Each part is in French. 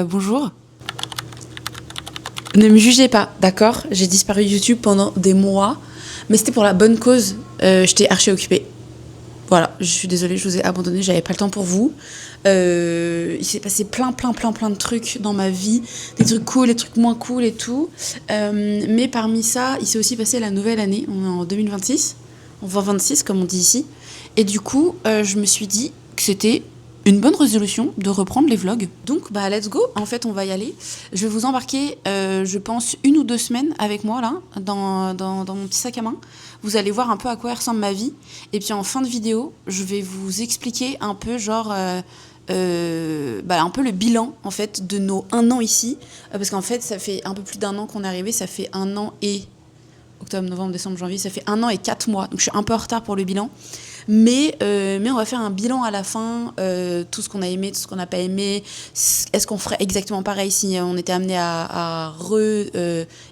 Bonjour. Ne me jugez pas, d'accord? J'ai disparu de YouTube pendant des mois, mais c'était pour la bonne cause. J'étais archi occupée. Voilà, je suis désolée, je vous ai abandonné, j'avais pas le temps pour vous. Il s'est passé plein de trucs dans ma vie, des trucs cool, des trucs moins cool et tout. Mais parmi ça, il s'est aussi passé la nouvelle année, on est en 2026, en 2026 comme on dit ici. Et du coup, je me suis dit que c'était une bonne résolution de reprendre les vlogs. Donc, let's go. En fait, on va y aller. Je vais vous embarquer, je pense, 1 ou 2 semaines avec moi, là, dans mon petit sac à main. Vous allez voir un peu à quoi ressemble ma vie. Et puis, en fin de vidéo, je vais vous expliquer un peu, un peu le bilan, en fait, de nos 1 an ici. Parce qu'en fait, ça fait un peu plus d'1 an qu'on est arrivé. Ça fait 1 an et... octobre, novembre, décembre, janvier. Ça fait 1 an et 4 mois. Donc, je suis un peu en retard pour le bilan. Mais on va faire un bilan à la fin, tout ce qu'on a aimé, tout ce qu'on n'a pas aimé. Est-ce qu'on ferait exactement pareil si on était amené à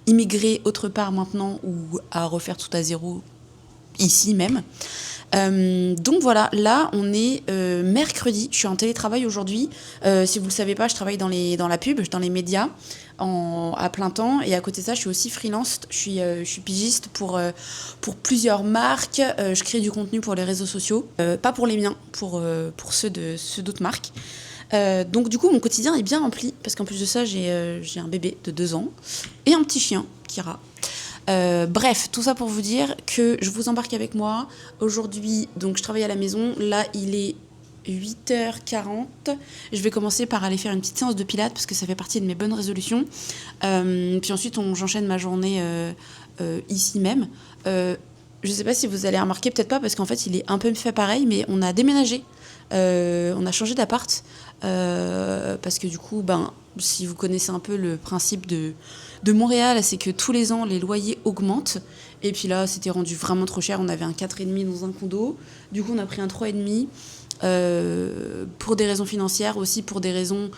immigrer autre part maintenant ou à refaire tout à zéro ici même. Donc voilà, là on est mercredi, je suis en télétravail aujourd'hui. Si vous ne le savez pas, je travaille dans la pub, dans les médias à plein temps, et à côté de ça je suis aussi freelance, je suis pigiste pour plusieurs marques. Je crée du contenu pour les réseaux sociaux, pas pour les miens, pour ceux d'autres marques. Donc du coup mon quotidien est bien rempli, parce qu'en plus de ça j'ai un bébé de 2 ans et un petit chien, Kira. Bref, tout ça pour vous dire que je vous embarque avec moi. Aujourd'hui, donc je travaille à la maison. Là, il est 8h40. Je vais commencer par aller faire une petite séance de pilates parce que ça fait partie de mes bonnes résolutions. Puis ensuite, j'enchaîne ma journée ici même. Je sais pas si vous allez remarquer, peut-être pas, parce qu'en fait, il est un peu fait pareil, mais on a déménagé. On a changé d'appart parce que du coup, si vous connaissez un peu le principe de Montréal, c'est que tous les ans, les loyers augmentent. Et puis là, c'était rendu vraiment trop cher. On avait un 4,5 dans un condo. Du coup, on a pris un 3,5 pour des raisons financières, aussi pour des raisons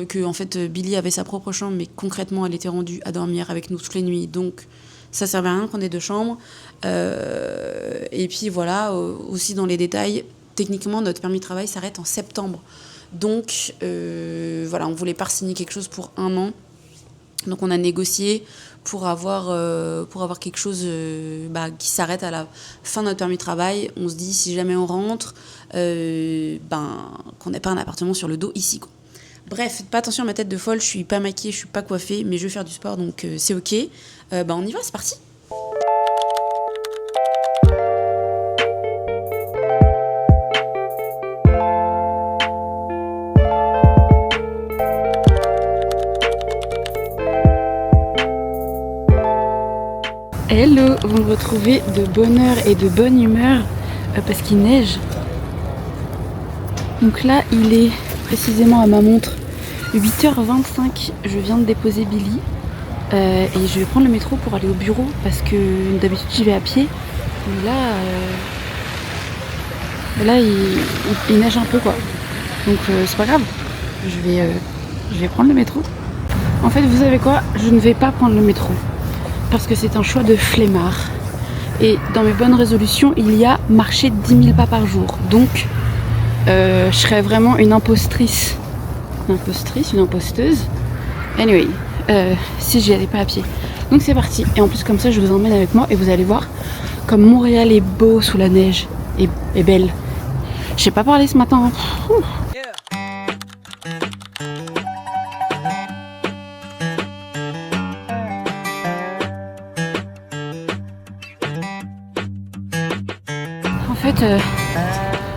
que en fait, Billy avait sa propre chambre, mais concrètement, elle était rendue à dormir avec nous toutes les nuits. Donc, ça servait à rien qu'on ait 2 chambres. Et puis voilà, aussi dans les détails, techniquement, notre permis de travail s'arrête en septembre. Donc, on voulait pas signer quelque chose pour 1 an. Donc, on a négocié pour avoir quelque chose qui s'arrête à la fin de notre permis de travail. On se dit, si jamais on rentre, qu'on n'ait pas un appartement sur le dos ici, quoi. Bref, faites pas attention à ma tête de folle, je suis pas maquillée, je suis pas coiffée, mais je vais faire du sport, donc c'est ok. On y va, c'est parti. Hello, vous me retrouvez de bonne heure et de bonne humeur parce qu'il neige. Donc là, il est précisément à ma montre 8h25. Je viens de déposer Billy et je vais prendre le métro pour aller au bureau parce que d'habitude j'y vais à pied. Mais là il neige un peu, quoi. Donc c'est pas grave. Je vais prendre le métro. En fait, vous savez quoi? Je ne vais pas prendre le métro. Parce que c'est un choix de flemmard. Et dans mes bonnes résolutions, il y a marcher 10 000 pas par jour. Donc, je serais vraiment une impostrice. Une imposteuse. Anyway, si j'y allais pas à pied. Donc c'est parti. Et en plus, comme ça, je vous emmène avec moi et vous allez voir comme Montréal est beau sous la neige et belle. J'ai pas parlé ce matin. En fait,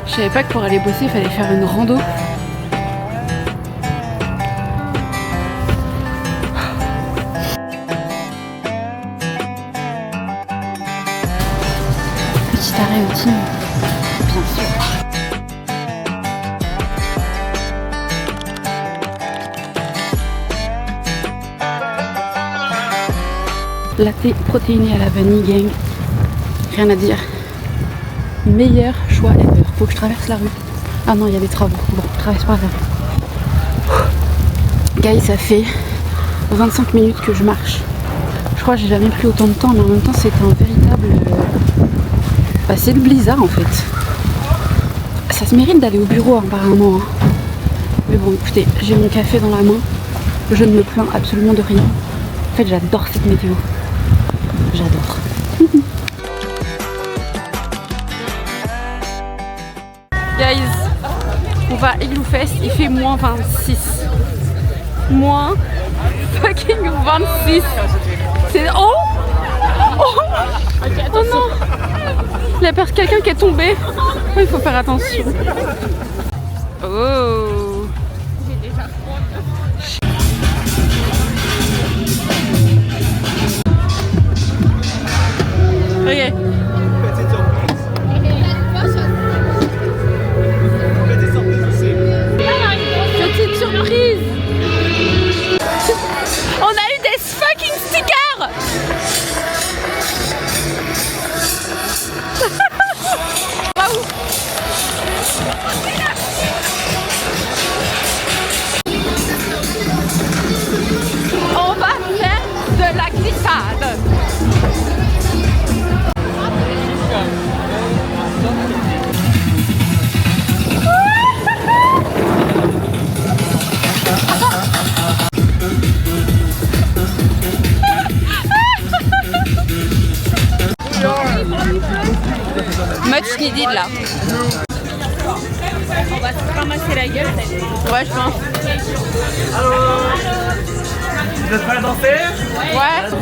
je savais pas que pour aller bosser, il fallait faire une rando. Petit arrêt au team, bien sûr. Latte protéiné à la vanille, gang. Rien à dire. Meilleur choix ever. Faut que je traverse la rue. Ah non, il y a des travaux. Bon, je traverse pas la rue. Guys, ça fait 25 minutes que je marche. Je crois que j'ai jamais pris autant de temps, mais en même temps, c'est un véritable... c'est le blizzard, en fait. Ça se mérite d'aller au bureau, apparemment. Mais bon, écoutez, j'ai mon café dans la main. Je ne me plains absolument de rien. En fait, j'adore cette météo. J'adore. Guys, on va à Igloo Fest, il fait moins 26. Moins fucking 26. C'est... Oh, oh, oh non. Il y a quelqu'un qui est tombé. Oh, il faut faire attention. Oh. Ok. Petite surprise. On a eu des fucking stickers. Waouh. On va faire de la glissade. Much needed là. On va se ramasser la gueule. Ouais, je pense. Allô. Vous êtes prêts à danser? Ouais. Est-ce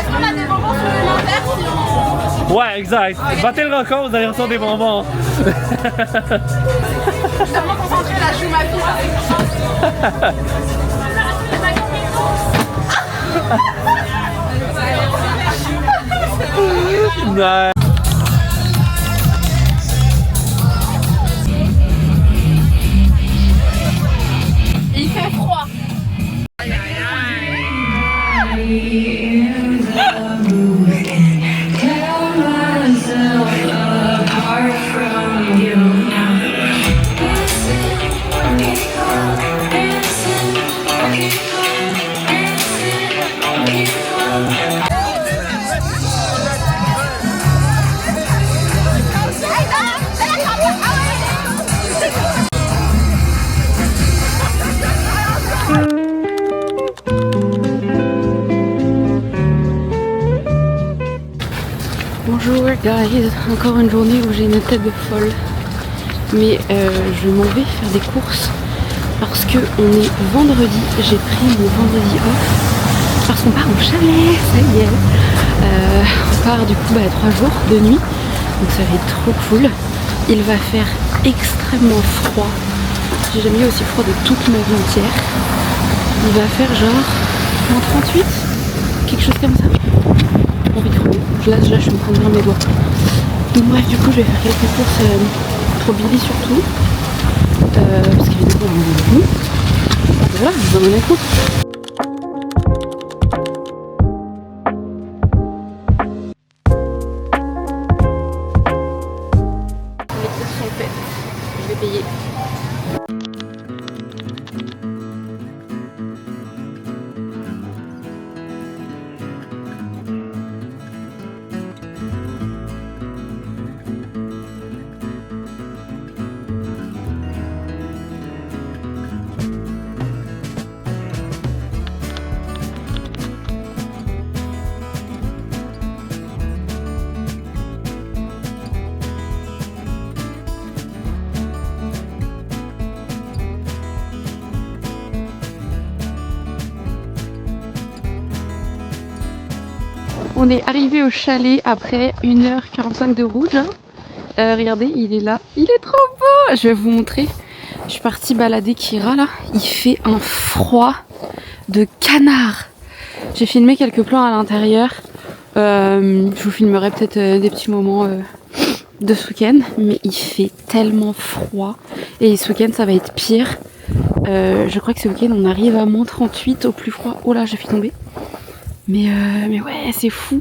qu'on a des bonbons supplémentaires si on... Ouais, exact. Battez le record, vous allez recevoir des bonbons. Je suis tellement concentrée là, je joue ma vie. Ouais. Il fait froid. Bonjour guys, encore une journée où j'ai une tête de folle. Mais je m'en vais faire des courses parce que on est vendredi, j'ai pris mon vendredi off parce qu'on part au chalet, ça y est. On part du coup 3 jours de nuit, donc ça va être trop cool. Il va faire extrêmement froid, j'ai jamais eu aussi froid de toute ma vie entière. Il va faire genre moins 38, quelque chose comme ça. Envie de crever. Là je suis en train de faire mes doigts. Donc bref, du coup je vais faire quelques courses pour Billy surtout. Parce qu'évidemment on est avec nous. Et voilà, je vous emmène avec moi. Les courses sont faites. Je vais payer. On est arrivé au chalet après 1h45 de route. Regardez, il est là. Il est trop beau. Je vais vous montrer. Je suis partie balader Kira là. Il fait un froid de canard. J'ai filmé quelques plans à l'intérieur. Je vous filmerai peut-être des petits moments de ce week-end. Mais il fait tellement froid. Et ce week-end ça va être pire. Je crois que ce week-end on arrive à moins 38 au plus froid. Oh là, j'ai fait tomber. Mais ouais, c'est fou.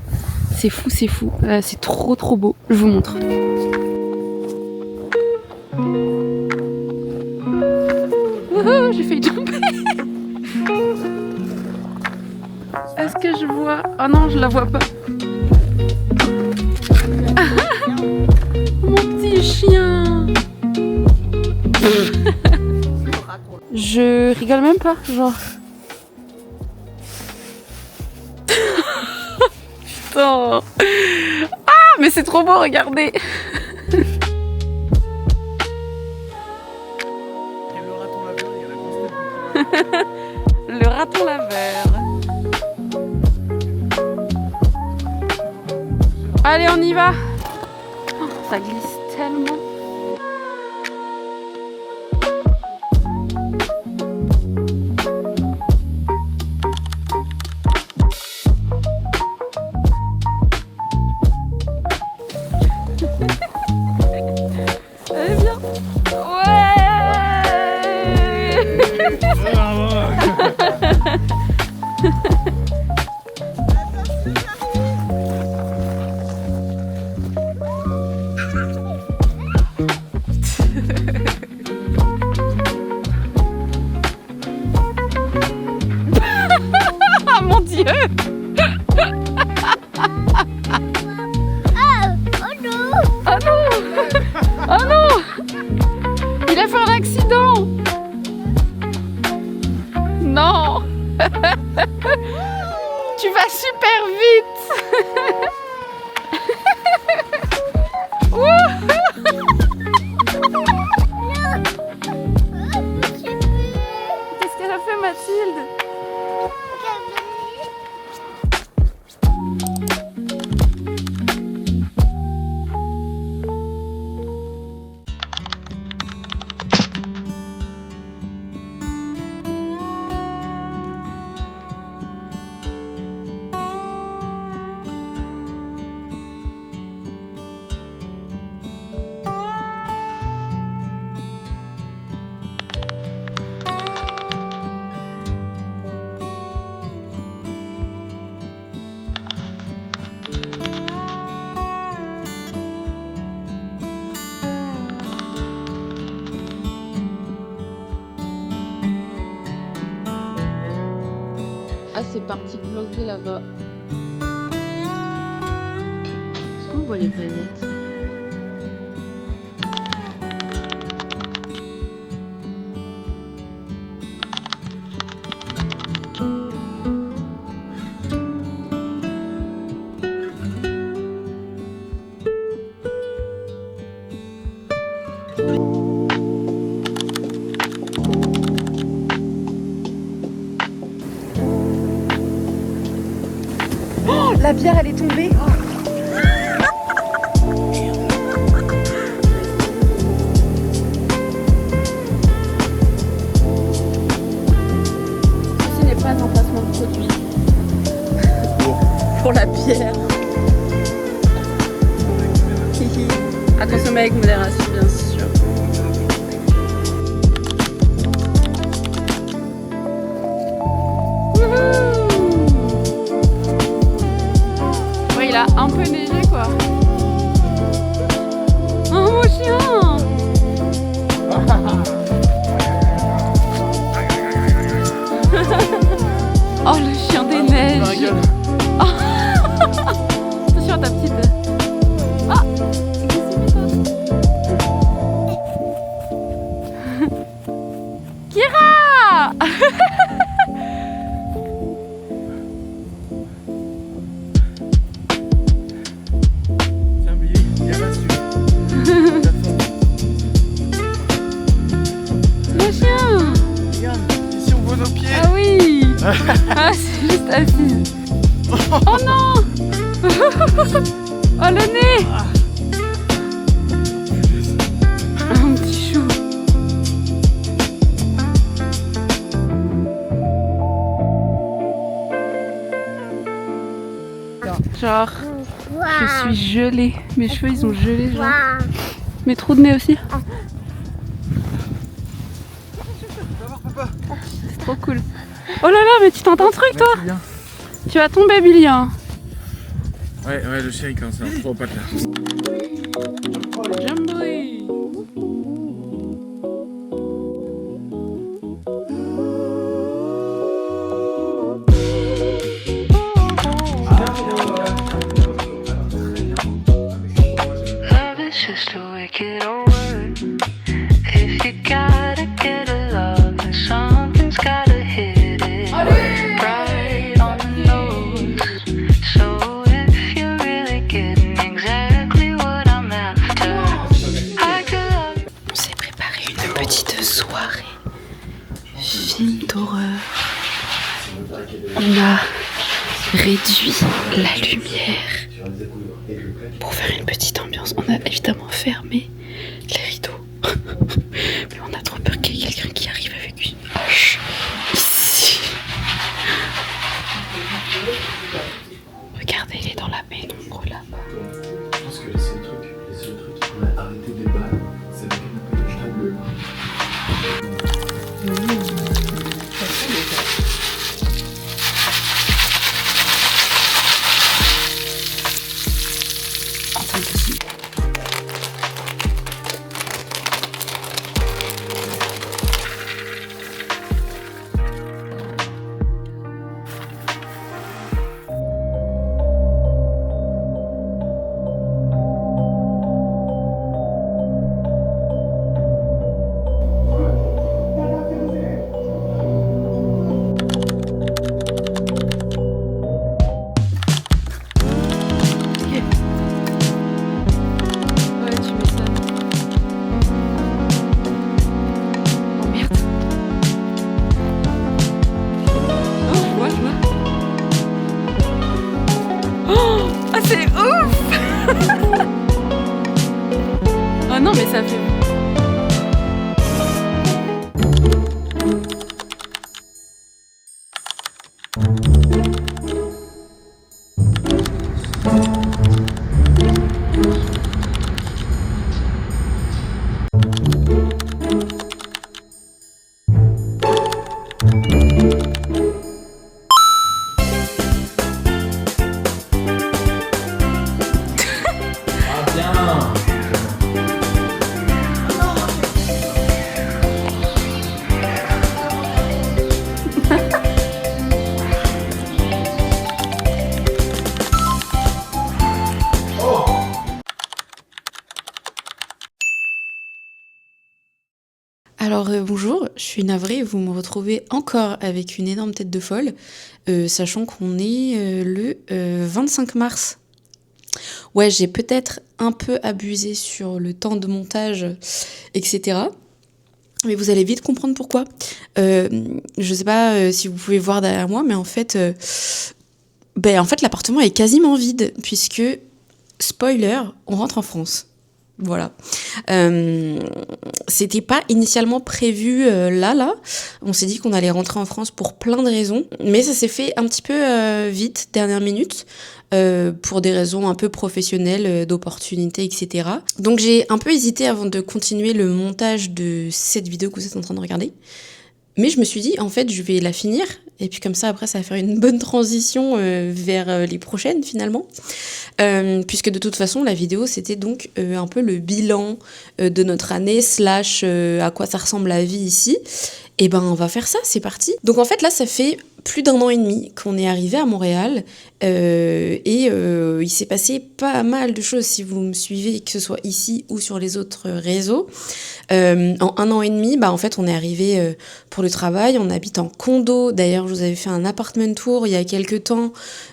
C'est fou, c'est fou. C'est trop beau. Je vous montre. Oh, j'ai failli tomber. Est-ce que je vois... Oh non, je la vois pas. Mon petit chien. Je rigole même pas, genre... Attends. Ah, mais c'est trop beau, regardez. Le raton laveur. Allez, on y va. Oh, ça glisse tellement. Allez, viens. Ouais. Ah mon Dieu. Oh non. Oh non. Il a fait un accident. Non. Tu vas super vite. Qu'est-ce qu'elle a fait, Mathilde? Ah, c'est parti planter là-bas. Est-ce qu'on voit les planètes? La bière, elle est tombée. Ceci n'est pas un emplacement de produit. Pour la bière. À consommer avec modération, bien sûr. Il a un peu neigé quoi. Oh mon chien. Oh le chien des neiges. Oh. Attention à ta petite. Ah. Kira. Ah, c'est juste assise. Oh non. Oh le nez. Un petit chou. Genre, je suis gelée. Mes cheveux ils ont gelé genre. Mes trous de nez aussi. C'est trop cool. Oh là là, mais tu t'entends un truc toi? Tu vas tomber, Billy. Hein. Ouais, le chien il commence à trop pas là. Jumbly. Love is just a wicked old word. If you gotta get a love, then something's gotta hit it right on the nose. So if réduit la lumière pour faire une petite ambiance. On a évidemment fermé les rideaux. Mais on a trop peur qu'il y ait quelqu'un qui arrive avec une hache ici. Regardez, il est dans la pénombre là-bas. Je pense que les seuls trucs qu'on a arrêté des balles, c'est le canapé de table. Ouais, tu m'étonnes. Oh merde. Oh, je vois. Oh, ah, c'est ouf. Oh non, mais ça fait... Ah bien. Alors bonjour, je suis navrée, vous me retrouvez encore avec une énorme tête de folle, sachant qu'on est le 25 mars. Ouais, j'ai peut-être un peu abusé sur le temps de montage, etc. Mais vous allez vite comprendre pourquoi. Je sais pas si vous pouvez voir derrière moi, mais en fait, l'appartement est quasiment vide, puisque, spoiler, on rentre en France. Voilà. C'était pas initialement prévu là. On s'est dit qu'on allait rentrer en France pour plein de raisons, mais ça s'est fait un petit peu vite, dernière minute, pour des raisons un peu professionnelles, d'opportunités, etc. Donc j'ai un peu hésité avant de continuer le montage de cette vidéo que vous êtes en train de regarder. Mais je me suis dit, en fait, je vais la finir. Et puis comme ça, après, ça va faire une bonne transition vers les prochaines, finalement. Puisque de toute façon, la vidéo, c'était donc un peu le bilan de notre année, / à quoi ça ressemble la vie ici. Et ben, on va faire ça, c'est parti. Donc en fait, là, ça fait plus d'1 an et demi qu'on est arrivé à Montréal. Il s'est passé pas mal de choses si vous me suivez, que ce soit ici ou sur les autres réseaux. En 1 an et demi, en fait, on est arrivé pour le travail. On habite en condo. D'ailleurs, je vous avais fait un appartement tour il y a quelques temps,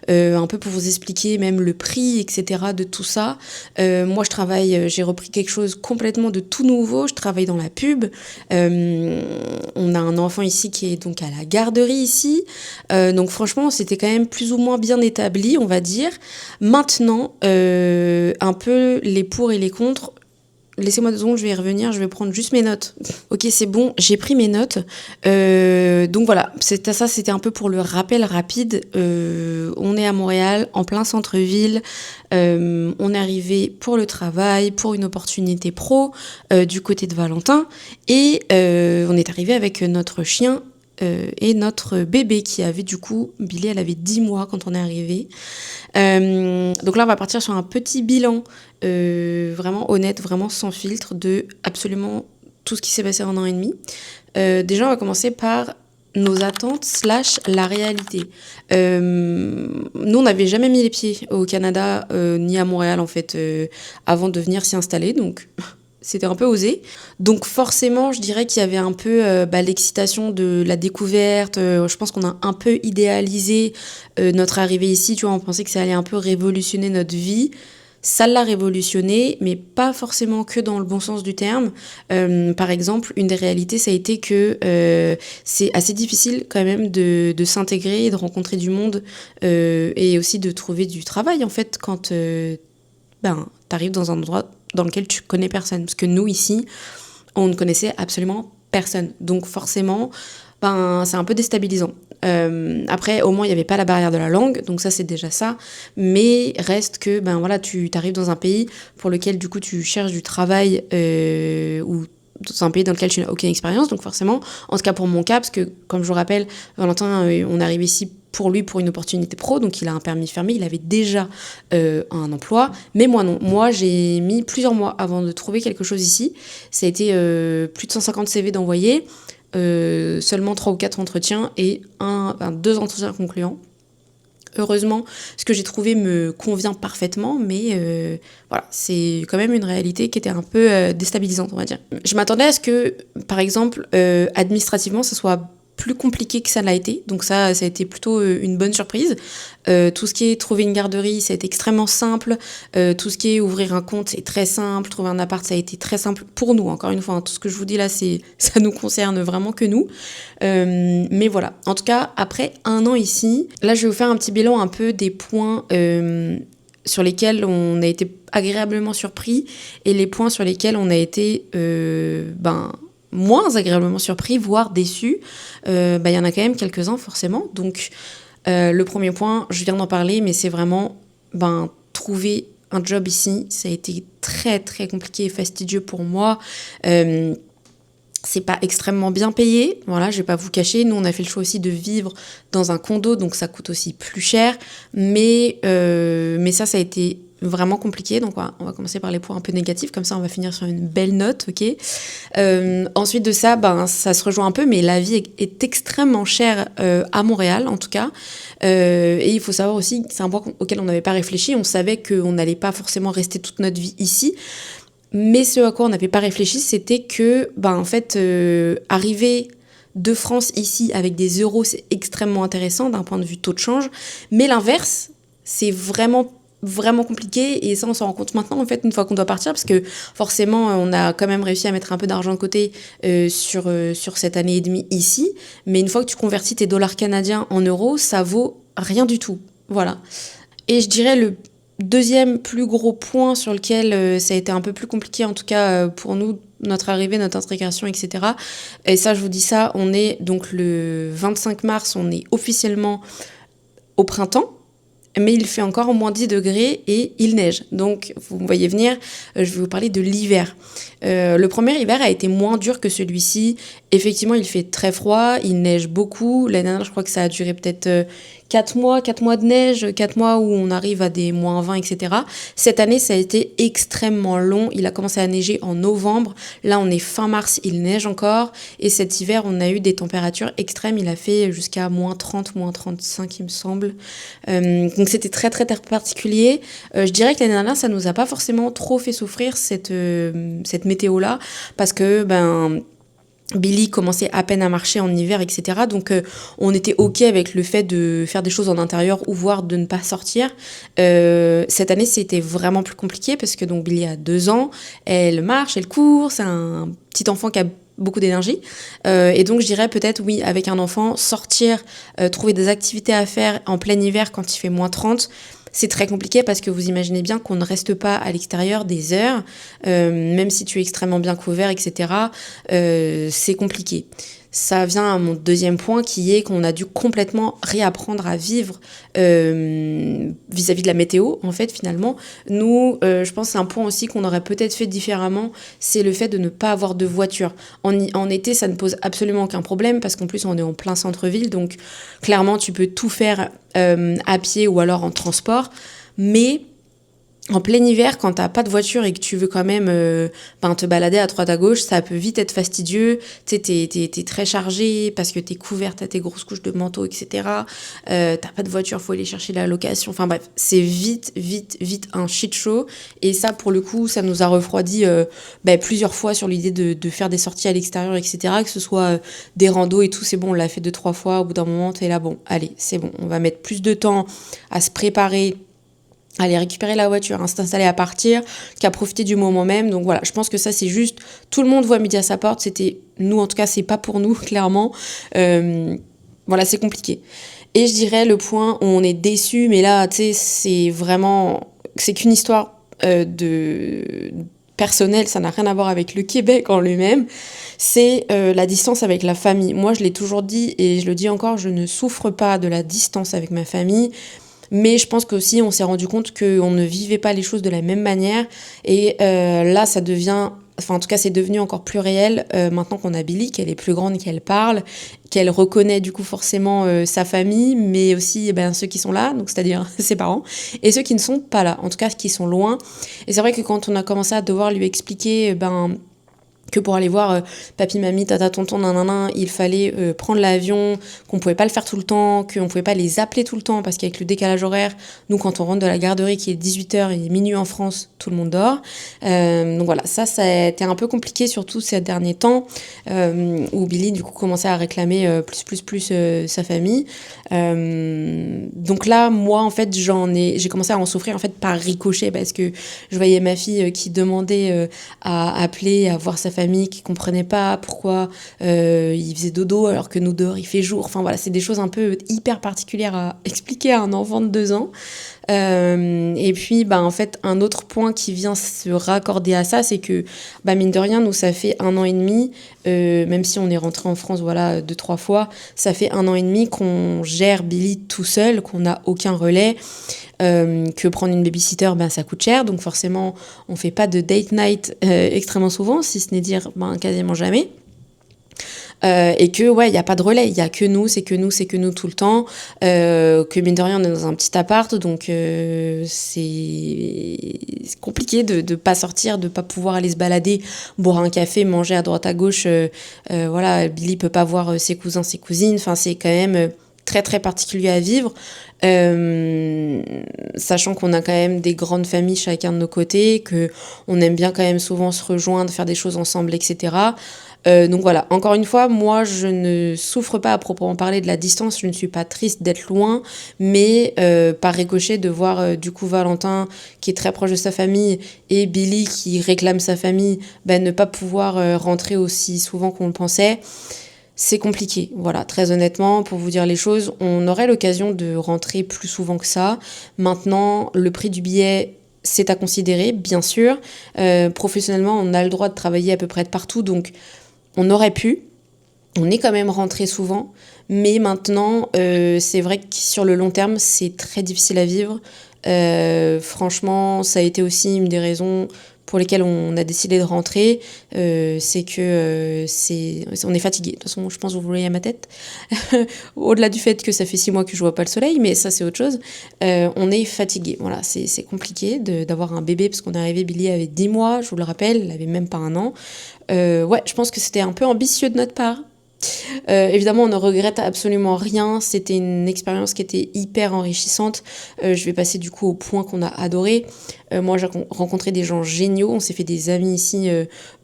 un peu pour vous expliquer même le prix, etc. de tout ça. Moi, je travaille, j'ai repris quelque chose complètement de tout nouveau. Je travaille dans la pub. On a un enfant ici qui est donc à la garderie ici. Donc franchement, c'était quand même plus ou moins bien établi, on va dire. Maintenant, un peu les pour et les contre. Laissez-moi 2 secondes, je vais y revenir, je vais prendre juste mes notes. Ok, c'est bon, j'ai pris mes notes. Donc voilà, c'était un peu pour le rappel rapide. On est à Montréal, en plein centre-ville. On est arrivé pour le travail, pour une opportunité pro, du côté de Valentin. Et on est arrivé avec notre chien et notre bébé qui avait du coup, Billy, elle avait 10 mois quand on est arrivé. Donc là, on va partir sur un petit bilan vraiment honnête, vraiment sans filtre de absolument tout ce qui s'est passé en 1 an et demi. Déjà, on va commencer par nos attentes / la réalité. Nous, on n'avait jamais mis les pieds au Canada ni à Montréal en fait avant de venir s'y installer, donc c'était un peu osé. Donc forcément, je dirais qu'il y avait un peu l'excitation de la découverte. Je pense qu'on a un peu idéalisé notre arrivée ici. Tu vois, on pensait que ça allait un peu révolutionner notre vie. ça l'a révolutionné, mais pas forcément que dans le bon sens du terme. Par exemple, une des réalités, ça a été que c'est assez difficile quand même de s'intégrer et de rencontrer du monde et aussi de trouver du travail, en fait, quand t'arrives dans un endroit dans lequel tu connais personne. Parce que nous, ici, on ne connaissait absolument personne. Donc forcément, c'est un peu déstabilisant. Après, au moins, il n'y avait pas la barrière de la langue, donc ça, c'est déjà ça. Mais reste que, tu t'arrives dans un pays pour lequel, du coup, tu cherches du travail ou dans un pays dans lequel tu n'as aucune expérience. Donc forcément, en tout cas pour mon cas, parce que, comme je vous rappelle, Valentin, on arrive ici pour lui pour une opportunité pro, donc il a un permis fermé, il avait déjà un emploi, mais moi non. Moi, j'ai mis plusieurs mois avant de trouver quelque chose ici. Ça a été plus de 150 CV d'envoyés, seulement 3 ou 4 entretiens et 2 entretiens concluants. Heureusement, ce que j'ai trouvé me convient parfaitement, mais voilà, c'est quand même une réalité qui était un peu déstabilisante, on va dire. Je m'attendais à ce que, par exemple, administrativement, ça soit plus compliqué que ça l'a été, donc ça a été plutôt une bonne surprise. Tout ce qui est trouver une garderie, ça a été extrêmement simple. Tout ce qui est ouvrir un compte, c'est très simple. Trouver un appart, ça a été très simple pour nous. Encore une fois, tout ce que je vous dis là, ça nous concerne vraiment que nous. Mais voilà. En tout cas, après 1 an ici, là, je vais vous faire un petit bilan un peu des points sur lesquels on a été agréablement surpris et les points sur lesquels on a été moins agréablement surpris, voire déçus. Y en a quand même quelques-uns forcément. Donc le premier point, je viens d'en parler, mais c'est vraiment trouver un job ici. Ça a été très très compliqué et fastidieux pour moi. C'est pas extrêmement bien payé, voilà, je vais pas vous cacher. Nous, on a fait le choix aussi de vivre dans un condo, donc ça coûte aussi plus cher. Mais ça a été vraiment compliqué. Donc, on va commencer par les points un peu négatifs. Comme ça, on va finir sur une belle note, ok. Ensuite de ça, ça se rejoint un peu, mais la vie est extrêmement chère à Montréal, en tout cas. Et il faut savoir aussi, c'est un point auquel on n'avait pas réfléchi. On savait qu'on n'allait pas forcément rester toute notre vie ici. Mais ce à quoi on n'avait pas réfléchi, c'était que, arriver de France ici avec des euros, c'est extrêmement intéressant d'un point de vue taux de change. Mais l'inverse, c'est vraiment compliqué, et ça on s'en rend compte maintenant en fait une fois qu'on doit partir, parce que forcément on a quand même réussi à mettre un peu d'argent de côté sur cette année et demie ici, mais une fois que tu convertis tes dollars canadiens en euros, ça vaut rien du tout, voilà. Et je dirais le deuxième plus gros point sur lequel ça a été un peu plus compliqué, en tout cas pour nous, notre arrivée, notre intégration, etc. Et ça, je vous dis ça, on est donc le 25 mars, on est officiellement au printemps, mais il fait encore moins 10 degrés et il neige. Donc, vous me voyez venir, je vais vous parler de l'hiver. Le premier hiver a été moins dur que celui-ci. Effectivement, il fait très froid, il neige beaucoup. L'année dernière, je crois que ça a duré peut-être 4 mois de neige, 4 mois où on arrive à des moins 20, etc. Cette année, ça a été extrêmement long. Il a commencé à neiger en novembre. Là, on est fin mars, il neige encore. Et cet hiver, on a eu des températures extrêmes. Il a fait jusqu'à moins 30, moins 35, il me semble. Donc, c'était très, très, très particulier. Je dirais que l'année dernière, ça nous a pas forcément trop fait souffrir cette météo-là, parce que, Billy commençait à peine à marcher en hiver, etc. Donc, on était OK avec le fait de faire des choses en intérieur ou voire de ne pas sortir. Cette année, c'était vraiment plus compliqué parce que donc, Billy a 2 ans, elle marche, elle court, c'est un petit enfant qui a beaucoup d'énergie. Et donc, je dirais peut-être, oui, avec un enfant, sortir, trouver des activités à faire en plein hiver quand il fait moins 30, c'est très compliqué parce que vous imaginez bien qu'on ne reste pas à l'extérieur des heures, même si tu es extrêmement bien couvert, etc. C'est compliqué. Ça vient à mon deuxième point qui est qu'on a dû complètement réapprendre à vivre vis-à-vis de la météo, en fait, finalement. Nous, je pense que c'est un point aussi qu'on aurait peut-être fait différemment, c'est le fait de ne pas avoir de voiture. En été, ça ne pose absolument aucun problème parce qu'en plus, on est en plein centre-ville, donc clairement, tu peux tout faire à pied ou alors en transport, mais en plein hiver, quand t'as pas de voiture et que tu veux quand même te balader à droite à gauche, ça peut vite être fastidieux. Tu sais, t'es très chargé parce que t'es couvert, t'as tes grosses couches de manteau, etc. T'as pas de voiture, faut aller chercher la location. Enfin bref, c'est vite un shit show. Et ça, pour le coup, ça nous a refroidi plusieurs fois sur l'idée de faire des sorties à l'extérieur, etc. Que ce soit des randos et tout, c'est bon, on l'a fait 2-3 fois. Au bout d'un moment, t'es là, bon, allez, c'est bon, on va mettre plus de temps à se préparer aller récupérer la voiture, s'installer à partir, qu'à profiter du moment même. Donc voilà, je pense que ça c'est juste, tout le monde voit midi à sa porte, c'était nous en tout cas, c'est pas pour nous clairement. Voilà, c'est compliqué. Et je dirais le point où on est déçu, mais là tu sais c'est qu'une histoire de personnelle, ça n'a rien à voir avec le Québec en lui-même, c'est la distance avec la famille. Moi je l'ai toujours dit et je le dis encore, je ne souffre pas de la distance avec ma famille. Mais je pense qu'aussi, on s'est rendu compte qu'on ne vivait pas les choses de la même manière. Et là, ça devient... Enfin, en tout cas, c'est devenu encore plus réel maintenant qu'on a Billy, qu'elle est plus grande, qu'elle parle, qu'elle reconnaît du coup forcément sa famille, mais aussi ceux qui sont là, donc c'est-à-dire ses parents, et ceux qui ne sont pas là, en tout cas qui sont loin. Et c'est vrai que quand on a commencé à devoir lui expliquer... que pour aller voir papy, mamie, tata, tonton, nanana, il fallait prendre l'avion, qu'on pouvait pas le faire tout le temps, qu'on pouvait pas les appeler tout le temps, parce qu'avec le décalage horaire, nous, quand on rentre de la garderie qui est 18h et minuit en France, tout le monde dort. Donc voilà, ça a été un peu compliqué, surtout ces derniers temps, où Billy, du coup, commençait à réclamer plus sa famille. Donc là, moi, en fait, j'ai commencé à en souffrir, en fait, par ricochet, parce que je voyais ma fille qui demandait à appeler, à voir sa famille, qui comprenait pas pourquoi il faisait dodo alors que nous dehors il fait jour. Enfin voilà, c'est des choses un peu hyper particulières à expliquer à un enfant de 2 ans. Et puis en fait un autre point qui vient se raccorder à ça, c'est que mine de rien, nous ça fait 1 an et demi, même si on est rentré en France 2-3 fois, ça fait 1 an et demi qu'on gère Billy tout seul, qu'on n'a aucun relais. Que prendre une babysitter, ça coûte cher, donc forcément on fait pas de date night extrêmement souvent, si ce n'est dire quasiment jamais. Et que il y a pas de relais, il y a que nous, c'est que nous tout le temps, que mine de rien on est dans un petit appart, donc c'est compliqué de pas sortir, de pas pouvoir aller se balader, boire un café, manger à droite à gauche. Billy peut pas voir ses cousins, ses cousines, enfin c'est quand même très très particulier à vivre, sachant qu'on a quand même des grandes familles chacun de nos côtés, que on aime bien quand même souvent se rejoindre, faire des choses ensemble, etc. Donc voilà, encore une fois, moi je ne souffre pas à proprement parler de la distance, je ne suis pas triste d'être loin, mais par ricochet de voir du coup Valentin qui est très proche de sa famille et Billy qui réclame sa famille, ne pas pouvoir rentrer aussi souvent qu'on le pensait. C'est compliqué, voilà, très honnêtement, pour vous dire les choses, on aurait l'occasion de rentrer plus souvent que ça. Maintenant, le prix du billet, c'est à considérer, bien sûr. Professionnellement, on a le droit de travailler à peu près de partout, donc on aurait pu. On est quand même rentré souvent, mais maintenant, c'est vrai que sur le long terme, c'est très difficile à vivre. Franchement, ça a été aussi une des raisons pour lesquelles on a décidé de rentrer, c'est que on est fatigué. De toute façon, je pense que vous voyez à ma tête. Au-delà du fait que ça fait 6 mois que je vois pas le soleil, mais ça c'est autre chose. On est fatigué. Voilà, c'est compliqué d'avoir un bébé parce qu'on est arrivé. Billy avait 10 mois, je vous le rappelle, il avait même pas 1 an. Je pense que c'était un peu ambitieux de notre part. Évidemment, on ne regrette absolument rien. C'était une expérience qui était hyper enrichissante. Je vais passer du coup au point qu'on a adoré. Moi, j'ai rencontré des gens géniaux. On s'est fait des amis ici.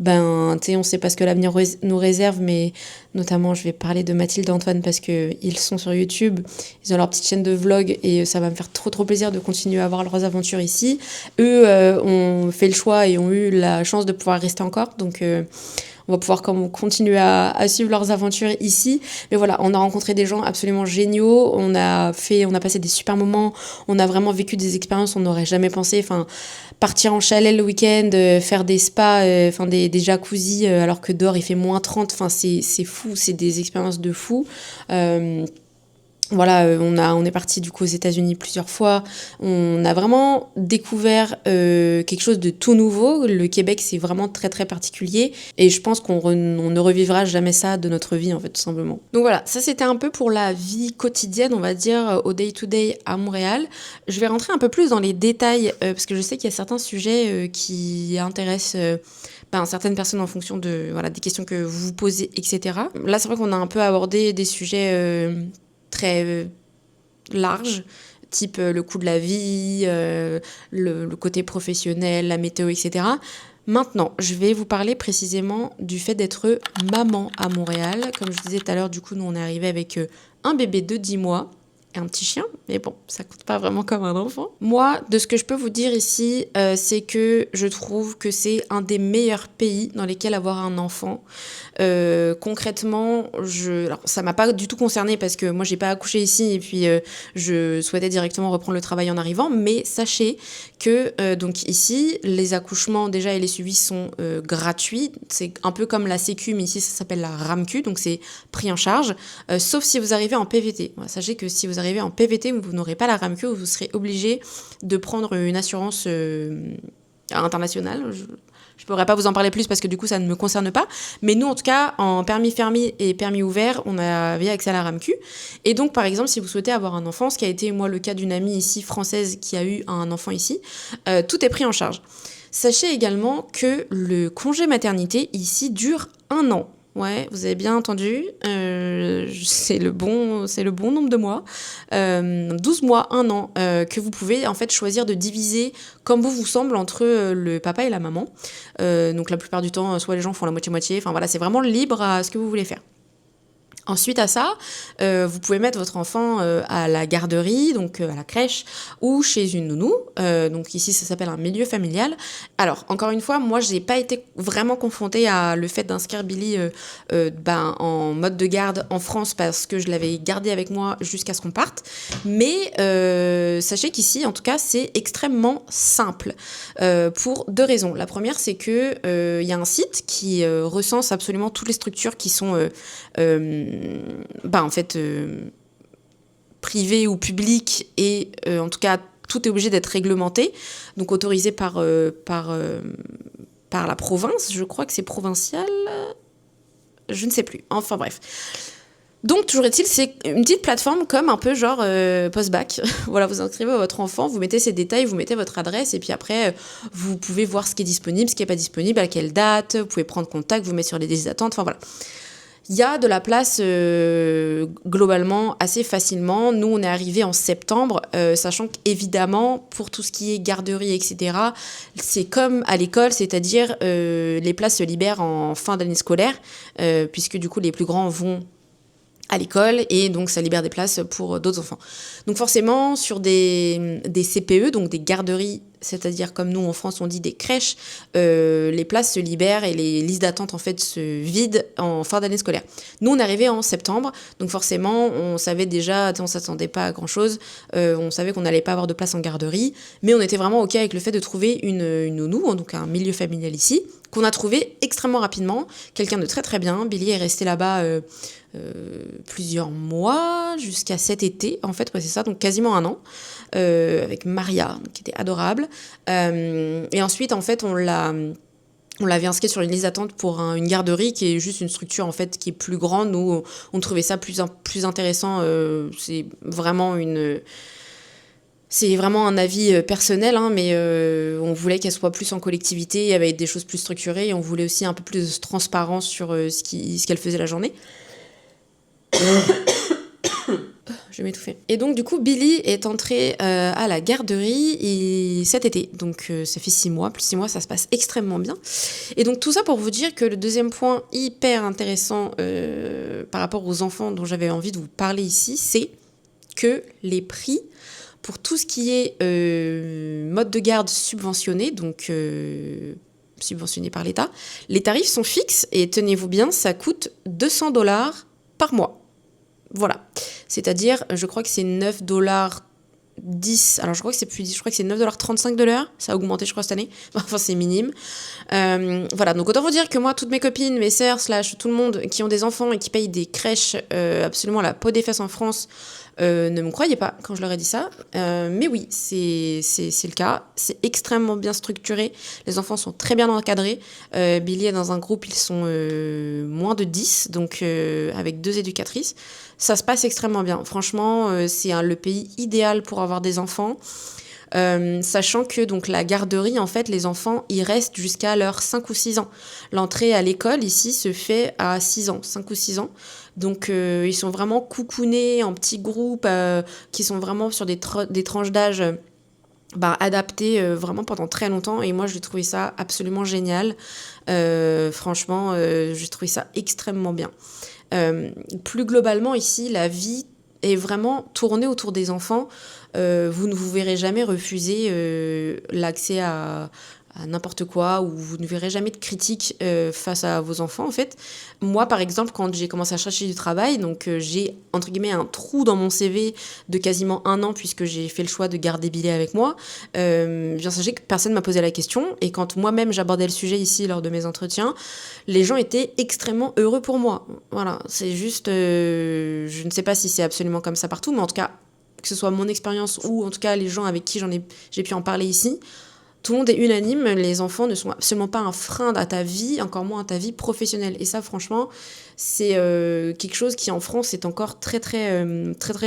On sait pas ce que l'avenir nous réserve, mais notamment, je vais parler de Mathilde et Antoine parce que ils sont sur YouTube. Ils ont leur petite chaîne de vlog et ça va me faire trop plaisir de continuer à voir leurs aventures ici. Eux ont fait le choix et ont eu la chance de pouvoir rester encore. Donc on va pouvoir continuer à suivre leurs aventures ici. Mais voilà, on a rencontré des gens absolument géniaux. On a passé des super moments. On a vraiment vécu des expériences qu'on n'aurait jamais pensé. Enfin, partir en chalet le week-end, faire des spas, des jacuzzis, alors que dehors il fait moins 30. Enfin, c'est fou. C'est des expériences de fou. On est parti du coup aux États-Unis plusieurs fois. On a vraiment découvert quelque chose de tout nouveau. Le Québec, c'est vraiment très très particulier et je pense qu'on ne revivra jamais ça de notre vie en fait, tout simplement. Donc voilà, ça c'était un peu pour la vie quotidienne, on va dire, au day-to-day à Montréal. Je vais rentrer un peu plus dans les détails parce que je sais qu'il y a certains sujets qui intéressent certaines personnes en fonction de des questions que vous vous posez, etc. Là, c'est vrai qu'on a un peu abordé des sujets très large, type le coût de la vie, le côté professionnel, la météo, etc. Maintenant, je vais vous parler précisément du fait d'être maman à Montréal. Comme je disais tout à l'heure, du coup, nous, on est arrivé avec un bébé de 10 mois. et un petit chien, mais bon, ça compte pas vraiment comme un enfant. Moi, de ce que je peux vous dire ici, c'est que je trouve que c'est un des meilleurs pays dans lesquels avoir un enfant. Concrètement, alors, ça m'a pas du tout concernée parce que moi j'ai pas accouché ici et puis je souhaitais directement reprendre le travail en arrivant, mais sachez que donc ici, les accouchements déjà et les suivis sont gratuits. C'est un peu comme la Sécu, mais ici ça s'appelle la RAMQ, donc c'est pris en charge, sauf si vous arrivez en PVT. Voilà, sachez que si vous arrivez en PVT, vous n'aurez pas la RAMQ, vous serez obligé de prendre une assurance internationale. Je ne pourrais pas vous en parler plus parce que du coup ça ne me concerne pas, mais nous en tout cas en permis fermé et permis ouvert, on avait accès à la RAMQ. Et donc par exemple si vous souhaitez avoir un enfant, ce qui a été moi le cas d'une amie ici française qui a eu un enfant ici, tout est pris en charge. Sachez également que le congé maternité ici dure 1 an. Ouais, vous avez bien entendu, c'est le bon nombre de mois, 12 mois, 1 an, que vous pouvez en fait choisir de diviser comme vous semble entre le papa et la maman. Donc la plupart du temps, soit les gens font la moitié-moitié, enfin voilà, c'est vraiment libre à ce que vous voulez faire. Ensuite à ça, vous pouvez mettre votre enfant à la garderie, donc à la crèche, ou chez une nounou. Donc ici, ça s'appelle un milieu familial. Alors, encore une fois, moi, j'ai pas été vraiment confrontée à le fait d'inscrire Billy en mode de garde en France parce que je l'avais gardé avec moi jusqu'à ce qu'on parte. Mais sachez qu'ici, en tout cas, c'est extrêmement simple pour 2 raisons. La première, c'est que y a un site qui recense absolument toutes les structures qui sont privé ou public et en tout cas tout est obligé d'être réglementé, donc autorisé par la province, je crois que c'est provincial, je ne sais plus, enfin bref. Donc toujours est-il, c'est une petite plateforme comme un peu genre post-bac. Voilà, vous inscrivez votre enfant, vous mettez ses détails, vous mettez votre adresse et puis après vous pouvez voir ce qui est disponible, ce qui n'est pas disponible, à quelle date, vous pouvez prendre contact, vous mettre sur les listes d'attente, enfin voilà. Il y a de la place globalement assez facilement. Nous, on est arrivés en septembre, sachant qu'évidemment, pour tout ce qui est garderie, etc., c'est comme à l'école, c'est-à-dire les places se libèrent en fin d'année scolaire, puisque du coup, les plus grands vont à l'école et donc ça libère des places pour d'autres enfants. Donc forcément, sur des CPE, donc des garderies, c'est-à-dire comme nous en France on dit des crèches, les places se libèrent et les listes d'attente en fait se vident en fin d'année scolaire. Nous on est arrivés en septembre, donc forcément on savait déjà, on s'attendait pas à grand chose, on savait qu'on n'allait pas avoir de place en garderie, mais on était vraiment ok avec le fait de trouver une nounou, donc un milieu familial ici, qu'on a trouvé extrêmement rapidement, quelqu'un de très très bien. Billy est resté là-bas plusieurs mois, jusqu'à cet été en fait, ouais, c'est ça, donc quasiment 1 an, avec Maria, qui était adorable. Et ensuite, en fait, on l'avait inscrit sur une liste d'attente pour une garderie qui est juste une structure en fait qui est plus grande. Nous, on trouvait ça plus intéressant. C'est vraiment un avis personnel, hein, mais on voulait qu'elle soit plus en collectivité, avec des choses plus structurées, et on voulait aussi un peu plus de transparence sur ce qu'elle faisait la journée. Je vais m'étouffer. Et donc du coup Billy est entré à la garderie cet été, donc ça fait 6 mois, plus 6 mois, ça se passe extrêmement bien. Et donc tout ça pour vous dire que le deuxième point hyper intéressant par rapport aux enfants dont j'avais envie de vous parler ici, c'est que les prix pour tout ce qui est mode de garde subventionné, donc subventionné par l'État, les tarifs sont fixes et tenez-vous bien, ça coûte $200 par mois. Voilà, c'est-à-dire, je crois que c'est $9.10, alors je crois que c'est plus 10, je crois que c'est $9.35 de l'heure, ça a augmenté je crois cette année, enfin c'est minime. Voilà, donc autant vous dire que moi, toutes mes copines, mes sœurs, / tout le monde qui ont des enfants et qui payent des crèches absolument à la peau des fesses en France, ne me croyez pas quand je leur ai dit ça, mais oui, c'est le cas, c'est extrêmement bien structuré, les enfants sont très bien encadrés, Billy est dans un groupe, ils sont moins de 10, donc avec 2 éducatrices, ça se passe extrêmement bien, franchement, c'est le pays idéal pour avoir des enfants. Sachant que donc la garderie, en fait, les enfants y restent jusqu'à leurs 5 ou 6 ans. L'entrée à l'école ici se fait à 6 ans, 5 ou 6 ans. Donc ils sont vraiment coucounés en petits groupes qui sont vraiment sur des tranches d'âge adaptées vraiment pendant très longtemps. Et moi, j'ai trouvé ça absolument génial. Franchement, j'ai trouvé ça extrêmement bien. Plus globalement ici, la vie est vraiment tourné autour des enfants. Vous ne vous verrez jamais refuser l'accès à n'importe quoi, ou vous ne verrez jamais de critiques face à vos enfants en fait. Moi par exemple, quand j'ai commencé à chercher du travail, donc j'ai entre guillemets un trou dans mon CV de quasiment 1 an puisque j'ai fait le choix de garder Billy avec moi, bien sachez que personne m'a posé la question, et quand moi-même j'abordais le sujet ici lors de mes entretiens, les gens étaient extrêmement heureux pour moi. Voilà, c'est juste, je ne sais pas si c'est absolument comme ça partout, mais en tout cas, que ce soit mon expérience ou en tout cas les gens avec qui j'ai pu en parler ici, tout le monde est unanime, les enfants ne sont absolument pas un frein à ta vie, encore moins à ta vie professionnelle. Et ça, franchement, c'est quelque chose qui en France est encore très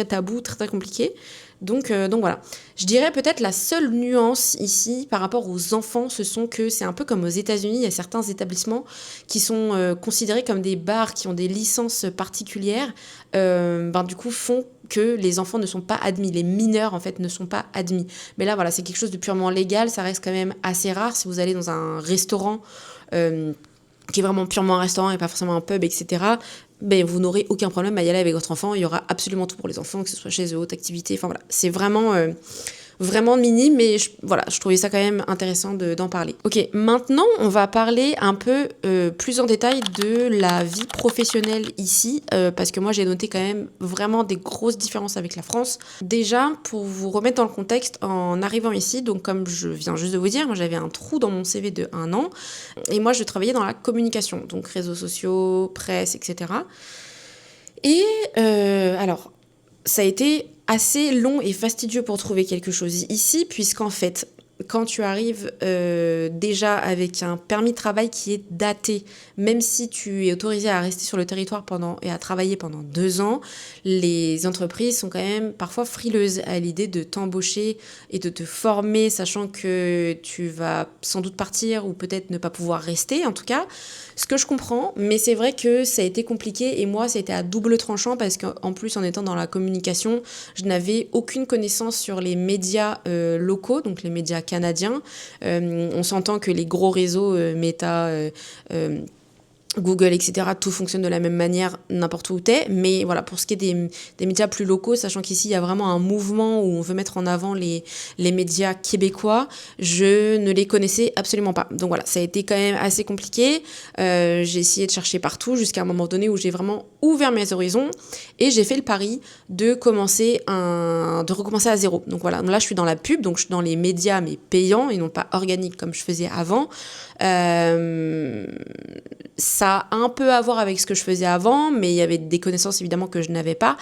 tabou, très compliqué. Donc voilà. Je dirais peut-être la seule nuance ici par rapport aux enfants, c'est un peu comme aux États-Unis, il y a certains établissements qui sont considérés comme des bars qui ont des licences particulières, du coup font que les enfants ne sont pas admis, les mineurs en fait ne sont pas admis. Mais là voilà, c'est quelque chose de purement légal, ça reste quand même assez rare. Si vous allez dans un restaurant qui est vraiment purement un restaurant et pas forcément un pub, etc., ben, vous n'aurez aucun problème à y aller avec votre enfant. Il y aura absolument tout pour les enfants, que ce soit chez eux, haute activité, enfin voilà, c'est vraiment minime, mais je trouvais ça quand même intéressant d'en parler. Ok, maintenant on va parler un peu plus en détail de la vie professionnelle ici, parce que moi j'ai noté quand même vraiment des grosses différences avec la France. Déjà, pour vous remettre dans le contexte, en arrivant ici, donc comme je viens juste de vous dire, moi j'avais un trou dans mon CV de 1 an, et moi je travaillais dans la communication, donc réseaux sociaux, presse, etc. Et alors, ça a été assez long et fastidieux pour trouver quelque chose ici, puisqu'en fait, quand tu arrives déjà avec un permis de travail qui est daté, même si tu es autorisé à rester sur le territoire et à travailler pendant 2 ans, les entreprises sont quand même parfois frileuses à l'idée de t'embaucher et de te former, sachant que tu vas sans doute partir ou peut-être ne pas pouvoir rester, en tout cas. Ce que je comprends, mais c'est vrai que ça a été compliqué, et moi, ça a été à double tranchant parce qu'en plus, en étant dans la communication, je n'avais aucune connaissance sur les médias locaux, donc les médias canadiens. On s'entend que les gros réseaux, Meta, Google, etc., tout fonctionne de la même manière n'importe où t'es, mais voilà, pour ce qui est des médias plus locaux, sachant qu'ici il y a vraiment un mouvement où on veut mettre en avant les médias québécois, je ne les connaissais absolument pas. Donc voilà, ça a été quand même assez compliqué. J'ai essayé de chercher partout jusqu'à un moment donné où j'ai vraiment ouvert mes horizons, et j'ai fait le pari de recommencer à zéro. Donc voilà, donc là je suis dans la pub, donc je suis dans les médias mais payants et non pas organiques comme je faisais avant. Ça a un peu à voir avec ce que je faisais avant, mais il y avait des connaissances évidemment que je n'avais pas.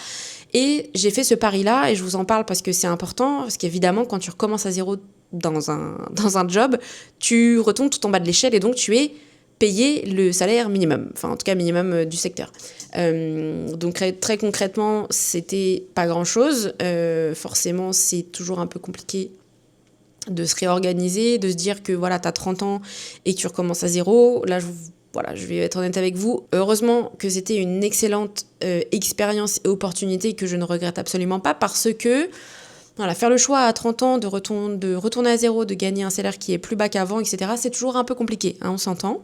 Et j'ai fait ce pari-là, et je vous en parle parce que c'est important, parce qu'évidemment, quand tu recommences à zéro dans un job, tu retombes tout en bas de l'échelle, et donc tu es payé le salaire minimum, enfin en tout cas minimum du secteur. Donc très concrètement, c'était pas grand-chose. Forcément, c'est toujours un peu compliqué de se réorganiser, de se dire que voilà, t'as 30 ans et que tu recommences à zéro. Là, je vais être honnête avec vous. Heureusement que c'était une excellente expérience et opportunité que je ne regrette absolument pas, parce que voilà, faire le choix à 30 ans de retourner à zéro, de gagner un salaire qui est plus bas qu'avant, etc., c'est toujours un peu compliqué, hein, on s'entend.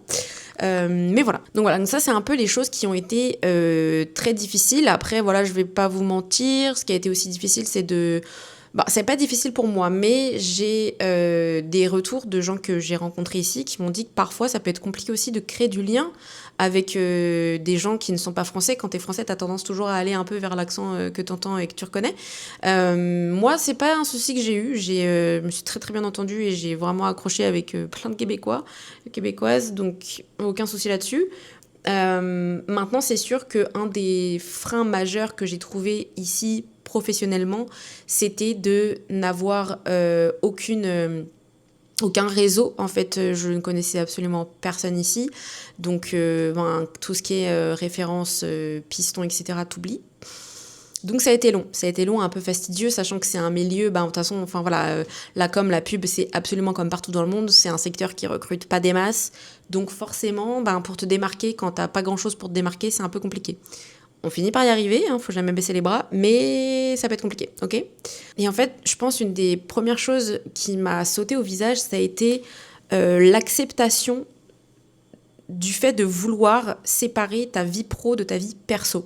Mais voilà. Donc voilà, donc ça c'est un peu les choses qui ont été très difficiles. Après, voilà, je vais pas vous mentir, ce qui a été aussi difficile, c'est pas difficile pour moi, mais j'ai des retours de gens que j'ai rencontrés ici qui m'ont dit que parfois ça peut être compliqué aussi de créer du lien avec des gens qui ne sont pas français. Quand t'es français, t'as tendance toujours à aller un peu vers l'accent que t'entends et que tu reconnais. Moi, c'est pas un souci que j'ai eu. Je me suis très très bien entendue et j'ai vraiment accroché avec plein de Québécois, Québécoises, donc aucun souci là-dessus. Maintenant, c'est sûr qu'un des freins majeurs que j'ai trouvé ici professionnellement, c'était de n'avoir aucun réseau. En fait, je ne connaissais absolument personne ici. Donc, tout ce qui est référence, piston, etc., t'oublies. Donc ça a été long, un peu fastidieux, sachant que c'est un milieu, de toute façon, enfin voilà, la com, la pub, c'est absolument comme partout dans le monde, c'est un secteur qui recrute pas des masses, donc forcément, pour te démarquer, quand t'as pas grand chose pour te démarquer, c'est un peu compliqué. On finit par y arriver, faut jamais baisser les bras, mais ça peut être compliqué, ok ? Et en fait, je pense une des premières choses qui m'a sauté au visage, ça a été l'acceptation du fait de vouloir séparer ta vie pro de ta vie perso.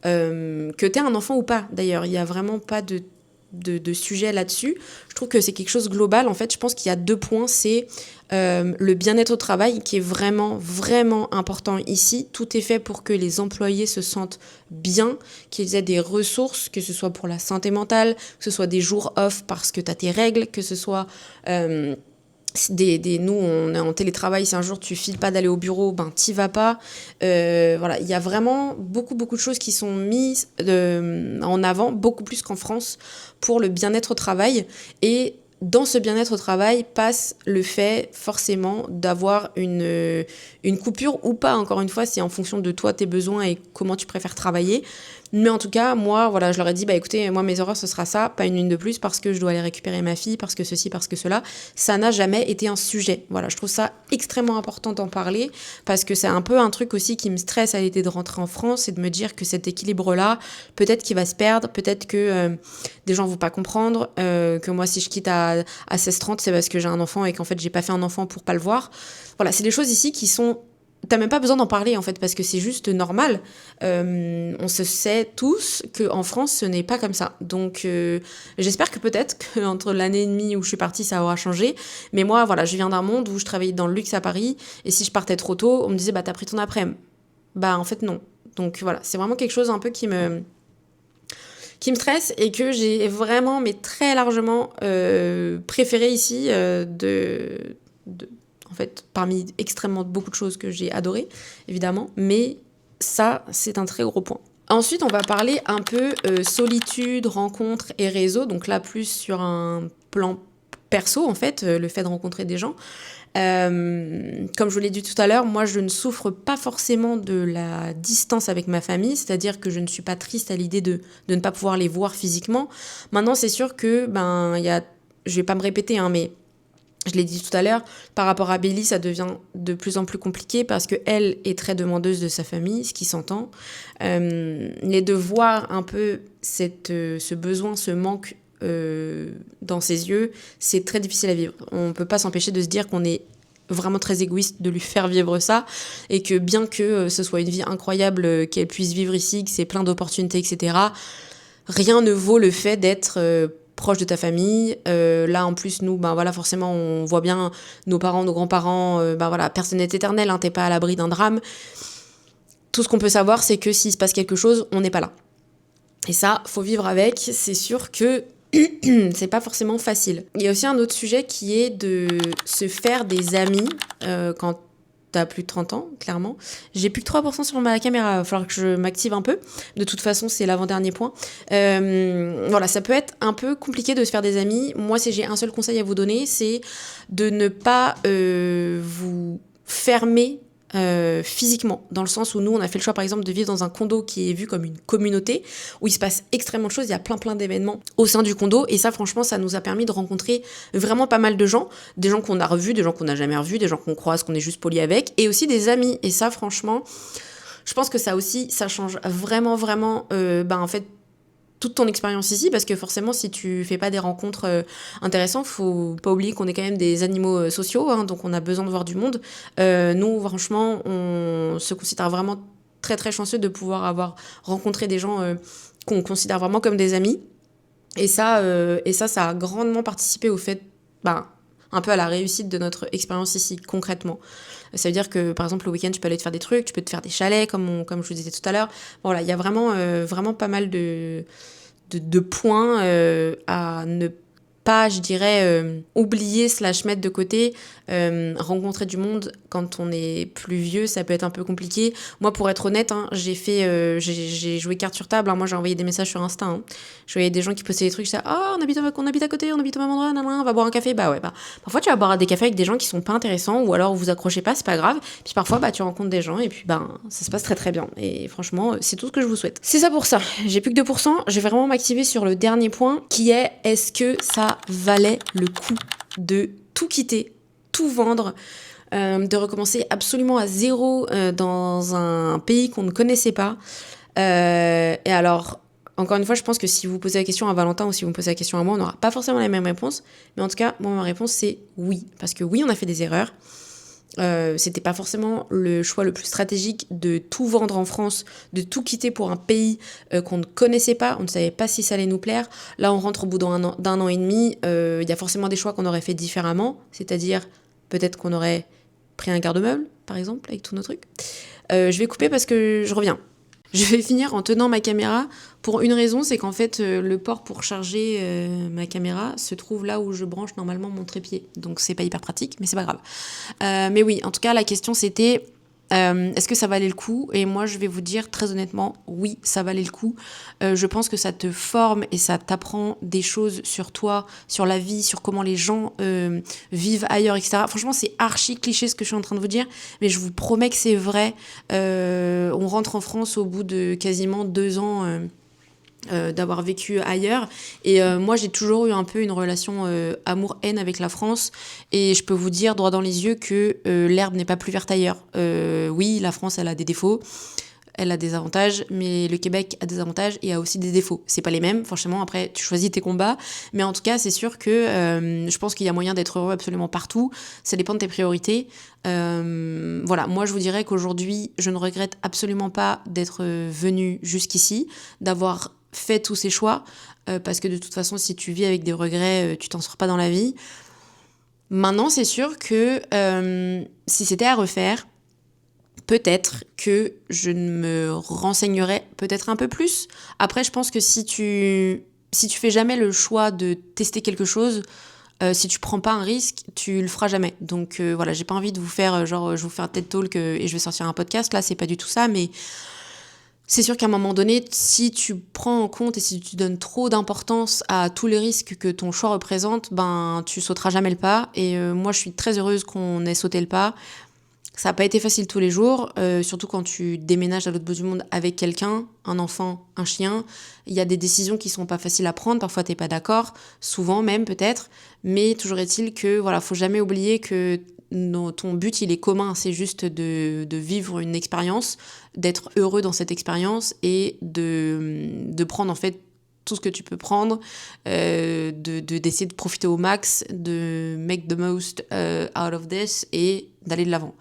que t'aies un enfant ou pas. D'ailleurs, il y a vraiment pas de sujet là-dessus. Je trouve que c'est quelque chose de global. En fait, je pense qu'il y a 2 points. C'est le bien-être au travail qui est vraiment, vraiment important ici. Tout est fait pour que les employés se sentent bien, qu'ils aient des ressources, que ce soit pour la santé mentale, que ce soit des jours off parce que tu as tes règles, que ce soit... nous, on est en télétravail, si un jour tu files pas d'aller au bureau, ben t'y vas pas. Voilà, il y a vraiment beaucoup de choses qui sont mises en avant, beaucoup plus qu'en France, pour le bien-être au travail. Et dans ce bien-être au travail passe le fait forcément d'avoir une coupure ou pas, encore une fois, c'est en fonction de toi, tes besoins et comment tu préfères travailler. Mais en tout cas, moi, voilà, je leur ai dit, bah écoutez, moi mes horaires ce sera ça, pas une de plus parce que je dois aller récupérer ma fille, parce que ceci, parce que cela. Ça n'a jamais été un sujet. Voilà, je trouve ça extrêmement important d'en parler parce que c'est un peu un truc aussi qui me stresse à l'idée de rentrer en France et de me dire que cet équilibre-là, peut-être qu'il va se perdre, peut-être que des gens vont pas comprendre, que moi si je quitte à 16h30, c'est parce que j'ai un enfant et qu'en fait j'ai pas fait un enfant pour pas le voir. Voilà, c'est des choses ici qui sont... T'as même pas besoin d'en parler en fait parce que c'est juste normal. On se sait tous qu'en France ce n'est pas comme ça. Donc j'espère que peut-être qu'entre l'année et demie où je suis partie ça aura changé. Mais moi voilà, je viens d'un monde où je travaillais dans le luxe à Paris et si je partais trop tôt, on me disait bah t'as pris ton après-midi. Bah en fait non. Donc voilà, c'est vraiment quelque chose un peu qui me stresse et que j'ai vraiment mais très largement préféré ici en fait, parmi extrêmement beaucoup de choses que j'ai adorées, évidemment, mais ça, c'est un très gros point. Ensuite, on va parler un peu solitude, rencontres et réseau, donc là, plus sur un plan perso, en fait, le fait de rencontrer des gens. Comme je vous l'ai dit tout à l'heure, moi, je ne souffre pas forcément de la distance avec ma famille, c'est-à-dire que je ne suis pas triste à l'idée de ne pas pouvoir les voir physiquement. Maintenant, c'est sûr que, je vais pas me répéter, hein, mais... Je l'ai dit tout à l'heure, par rapport à Billy, ça devient de plus en plus compliqué parce qu'elle est très demandeuse de sa famille, ce qui s'entend. Mais de voir un peu ce besoin, ce manque dans ses yeux, c'est très difficile à vivre. On ne peut pas s'empêcher de se dire qu'on est vraiment très égoïste de lui faire vivre ça et que bien que ce soit une vie incroyable qu'elle puisse vivre ici, que c'est plein d'opportunités, etc., rien ne vaut le fait d'être... proche de ta famille. Là, en plus, nous, voilà, forcément, on voit bien nos parents, nos grands-parents, voilà, personne n'est éternel, hein, t'es pas à l'abri d'un drame. Tout ce qu'on peut savoir, c'est que s'il se passe quelque chose, on n'est pas là. Et ça, faut vivre avec. C'est sûr que c'est pas forcément facile. Il y a aussi un autre sujet qui est de se faire des amis quand t'as plus de 30 ans, clairement. J'ai plus que 3% sur ma caméra, il va falloir que je m'active un peu. De toute façon, c'est l'avant-dernier point. Voilà, ça peut être un peu compliqué de se faire des amis. Moi, si j'ai un seul conseil à vous donner, c'est de ne pas vous fermer physiquement, dans le sens où nous on a fait le choix par exemple de vivre dans un condo qui est vu comme une communauté où il se passe extrêmement de choses, il y a plein d'événements au sein du condo et ça franchement ça nous a permis de rencontrer vraiment pas mal de gens, des gens qu'on a revus, des gens qu'on n'a jamais revus, des gens qu'on croise, qu'on est juste poli avec et aussi des amis et ça franchement je pense que ça aussi ça change vraiment en fait toute ton expérience ici parce que forcément si tu fais pas des rencontres intéressantes, faut pas oublier qu'on est quand même des animaux sociaux, hein, donc on a besoin de voir du monde. Nous franchement on se considère vraiment très chanceux de pouvoir avoir rencontré des gens qu'on considère vraiment comme des amis et ça a grandement participé au fait un peu à la réussite de notre expérience ici concrètement. Ça veut dire que par exemple le week-end tu peux aller te faire des trucs, tu peux te faire des chalets comme je vous disais tout à l'heure. Voilà, il y a vraiment pas mal de points à ne pas, je dirais, oublier / mettre de côté. Rencontrer du monde quand on est plus vieux, ça peut être un peu compliqué. Moi, pour être honnête, hein, j'ai joué carte sur table. Hein, moi, j'ai envoyé des messages sur Insta. Hein. Je voyais des gens qui postaient des trucs. On habite à côté, on habite au même endroit, on va boire un café. Bah ouais, parfois tu vas boire des cafés avec des gens qui sont pas intéressants ou alors vous accrochez pas, c'est pas grave. Puis parfois, tu rencontres des gens et puis ça se passe très bien. Et franchement, c'est tout ce que je vous souhaite. C'est ça pour ça. J'ai plus que 2%. Je vais vraiment m'activer sur le dernier point qui est est-ce que ça valait le coup de tout quitter, tout vendre, de recommencer absolument à zéro dans un pays qu'on ne connaissait pas. Et alors, encore une fois, je pense que si vous posez la question à Valentin ou si vous me posez la question à moi, on n'aura pas forcément la même réponse. Mais en tout cas, moi, ma réponse, c'est oui. Parce que oui, on a fait des erreurs. C'était pas forcément le choix le plus stratégique de tout vendre en France, de tout quitter pour un pays qu'on ne connaissait pas, on ne savait pas si ça allait nous plaire. Là, on rentre au bout d'un an et demi, il y a forcément des choix qu'on aurait fait différemment, c'est-à-dire peut-être qu'on aurait pris un garde-meuble, par exemple, avec tous nos trucs. Je vais couper parce que je reviens. Je vais finir en tenant ma caméra pour une raison, c'est qu'en fait, le port pour charger ma caméra se trouve là où je branche normalement mon trépied. Donc c'est pas hyper pratique, mais c'est pas grave. Mais oui, en tout cas, la question c'était est-ce que ça valait le coup ? Et moi, je vais vous dire très honnêtement, oui, ça valait le coup. Je pense que ça te forme et ça t'apprend des choses sur toi, sur la vie, sur comment les gens vivent ailleurs, etc. Franchement, c'est archi cliché ce que je suis en train de vous dire, mais je vous promets que c'est vrai. On rentre en France au bout de quasiment 2 ans d'avoir vécu ailleurs. Et moi, j'ai toujours eu un peu une relation amour-haine avec la France. Et je peux vous dire droit dans les yeux que l'herbe n'est pas plus verte ailleurs. Oui, la France, elle a des défauts. Elle a des avantages, mais le Québec a des avantages et a aussi des défauts. C'est pas les mêmes, franchement, après, tu choisis tes combats. Mais en tout cas, c'est sûr que je pense qu'il y a moyen d'être heureux absolument partout. Ça dépend de tes priorités. Voilà, moi, je vous dirais qu'aujourd'hui, je ne regrette absolument pas d'être venue jusqu'ici, d'avoir fait tous ces choix, parce que de toute façon, si tu vis avec des regrets, tu t'en sors pas dans la vie. Maintenant, c'est sûr que si c'était à refaire, peut-être que je me renseignerais peut-être un peu plus. Après, je pense que si tu fais jamais le choix de tester quelque chose, si tu prends pas un risque, tu le feras jamais. Donc voilà, j'ai pas envie de vous faire genre je vous fais un TED Talk et je vais sortir un podcast. Là, c'est pas du tout ça, mais c'est sûr qu'à un moment donné, si tu prends en compte et si tu donnes trop d'importance à tous les risques que ton choix représente, ben tu sauteras jamais le pas. Et moi, je suis très heureuse qu'on ait sauté le pas. Ça n'a pas été facile tous les jours, surtout quand tu déménages à l'autre bout du monde avec quelqu'un, un enfant, un chien. Il y a des décisions qui sont pas faciles à prendre, parfois t'es pas d'accord, souvent même peut-être, mais toujours est-il que voilà, faut jamais oublier que ton but il est commun, c'est juste de vivre une expérience, d'être heureux dans cette expérience et de prendre en fait tout ce que tu peux prendre, d'essayer de profiter au max, de make the most out of this et d'aller de l'avant.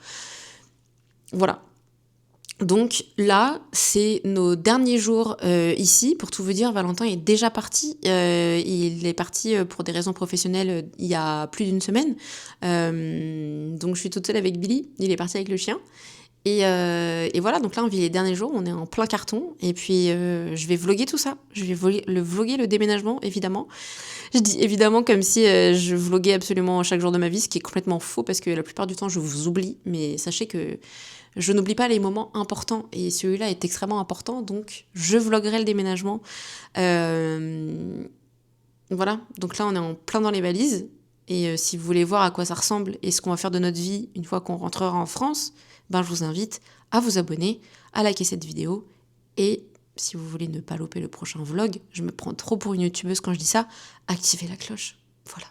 Voilà. Donc là, c'est nos derniers jours ici. Pour tout vous dire, Valentin est déjà parti. Il est parti pour des raisons professionnelles il y a plus d'1 semaine. Donc je suis toute seule avec Billy. Il est parti avec le chien. Et voilà, donc là on vit les derniers jours, on est en plein carton, et puis je vais vlogger tout ça, je vais vlogger le déménagement, évidemment. Je dis évidemment comme si je vloguais absolument chaque jour de ma vie, ce qui est complètement faux, parce que la plupart du temps je vous oublie, mais sachez que je n'oublie pas les moments importants, et celui-là est extrêmement important, donc je vloggerai le déménagement. Voilà, donc là on est en plein dans les valises, et si vous voulez voir à quoi ça ressemble, et ce qu'on va faire de notre vie une fois qu'on rentrera en France, ben, je vous invite à vous abonner, à liker cette vidéo et si vous voulez ne pas louper le prochain vlog, je me prends trop pour une youtubeuse quand je dis ça, activez la cloche. Voilà.